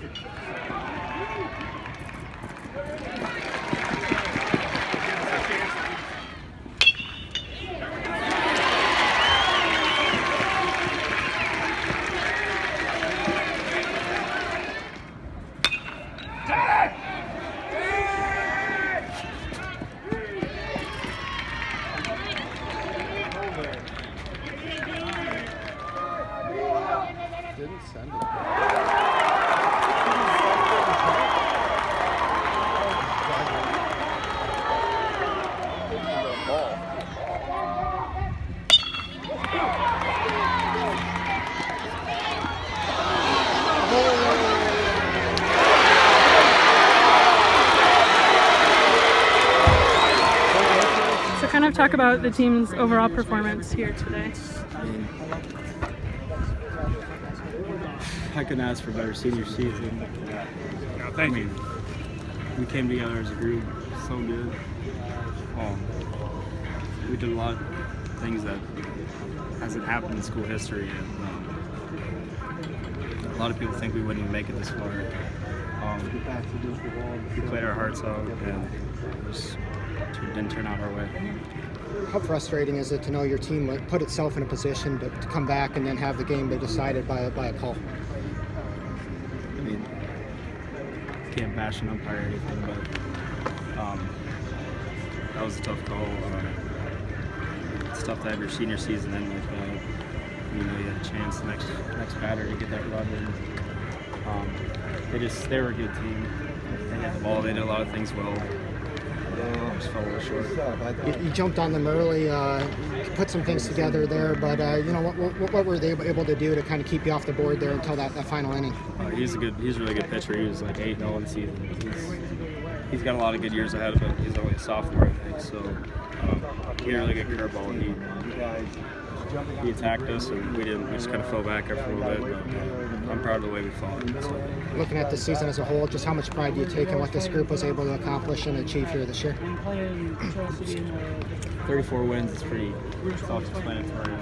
Didn't send it. So kind of talk about the team's overall performance here today. I couldn't ask for a better senior season. Thank you. We came together as a group so good. We did a lot of things that hasn't happened in school history, and a lot of people think we wouldn't even make it this far. We played our hearts out, and it didn't turn out our way. How frustrating is it to know your team put itself in a position to come back and then have the game be decided by a call? I mean, can't bash an umpire or anything, but that was a tough call. It's tough to have your senior season end like that. You know, you had a chance the next batter to get that run in. They were a good team. They had the ball. They did a lot of things well. Just fell a little short. You jumped on them early, put some things together there, but you know what were they able to do to kind of keep you off the board there until that final inning? He's a really good pitcher. He was like 8-0 in the season. He's got a lot of good years ahead of him. He's only a sophomore, I think. So he had a really good curveball, and he attacked us, and we didn't. We just kind of fell back after a little bit. But I'm proud of the way we fought. So. Looking at the season as a whole, just how much pride do you take in what this group was able to accomplish and achieve here this year? 34 wins is pretty self-explanatory.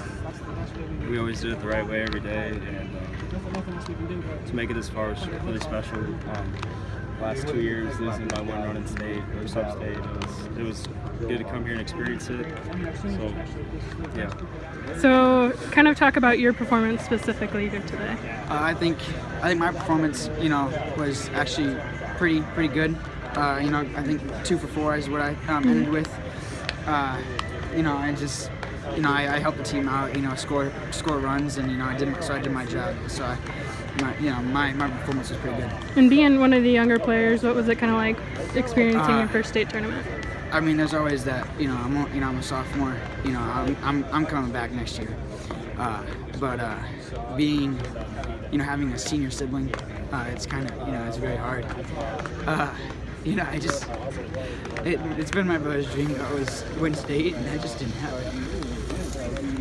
We always did it the right way every day, and to make it this far was really special. Last 2 years, losing by one run in state or sub-state, it was good to come here and experience it. So, yeah. So, kind of talk about your performance specifically here today. I think my performance, was actually pretty good. I think 2 for 4 is what I ended with. I helped the team out. Score runs, and I did my job. So my performance was pretty good. And being one of the younger players, what was it kind of like experiencing your first state tournament? I mean, there's always that. I'm a sophomore. I'm coming back next year. But being, having a senior sibling, it's kind of, it's very hard. It's been my brother's dream to always win state, and I just didn't have it.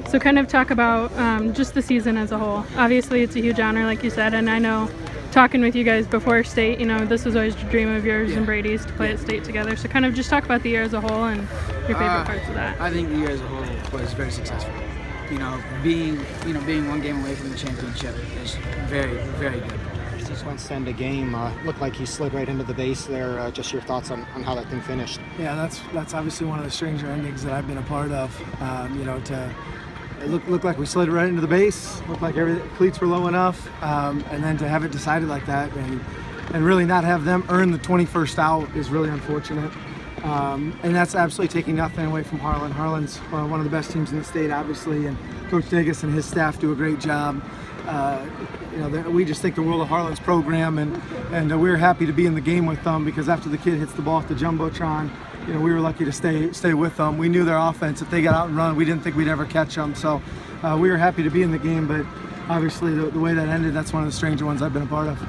So kind of talk about just the season as a whole. Obviously, it's a huge honor, like you said, and I know talking with you guys before state, this was always a dream of yours and Brady's to play at state together. So kind of just talk about the year as a whole and your favorite parts of that. I think the year as a whole was very successful. Being one game away from the championship is very, very good. Just went to end a game. Looked like he slid right into the base there. Just your thoughts on how that thing finished? Yeah, that's obviously one of the stranger endings that I've been a part of. It looked like we slid right into the base. Looked like cleats were low enough, and then to have it decided like that and really not have them earn the 21st out is really unfortunate. And that's absolutely taking nothing away from Harlan. Harlan's one of the best teams in the state, obviously, and Coach Degas and his staff do a great job. We just think the world of Harlan's program, and we're happy to be in the game with them because after the kid hits the ball at the Jumbotron, we were lucky to stay with them. We knew their offense. If they got out and run, we didn't think we'd ever catch them. So we were happy to be in the game, but obviously the way that ended, that's one of the stranger ones I've been a part of.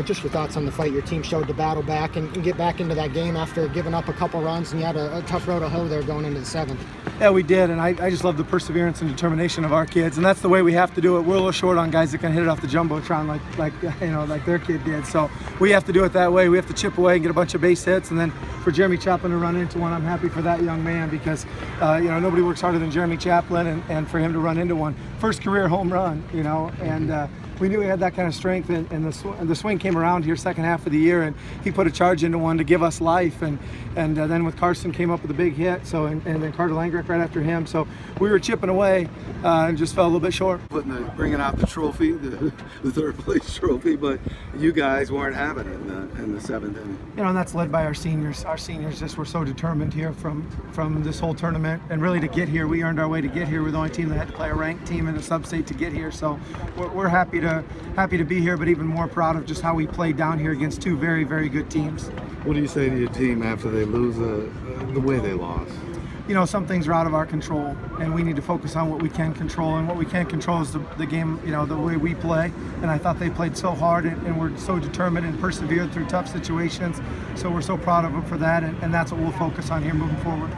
Just your thoughts on the fight. Your team showed to battle back and get back into that game after giving up a couple runs, and you had a tough road to hoe there going into the 7th. Yeah, we did, and I just love the perseverance and determination of our kids, and that's the way we have to do it. We're a little short on guys that can hit it off the Jumbotron like their kid did. So we have to do it that way. We have to chip away and get a bunch of base hits, and then for Jeremy Chaplin to run into one, I'm happy for that young man because nobody works harder than Jeremy Chaplin, and for him to run into one, first career home run, and we knew he had that kind of strength, and the swing came around here second half of the year, and he put a charge into one to give us life, and then with Carson came up with a big hit, so and then Carter Langrick right after him, so we were chipping away and just fell a little bit short. Bringing out the trophy, the third place trophy, but you guys weren't having it in the seventh inning. You know, and that's led by our seniors. Our seniors just were so determined here from this whole tournament, and really to get here, we earned our way to get here. We're the only team that had to play a ranked team in a sub-state to get here, so we're happy to be here, but even more proud of just how we played down here against two very, very good teams. What do you say to your team after they lose the way they lost? You know, some things are out of our control, and we need to focus on what we can control, and what we can control is the game, you know, the way we play. And I thought they played so hard and were so determined and persevered through tough situations, so we're so proud of them for that, and that's what we'll focus on here moving forward.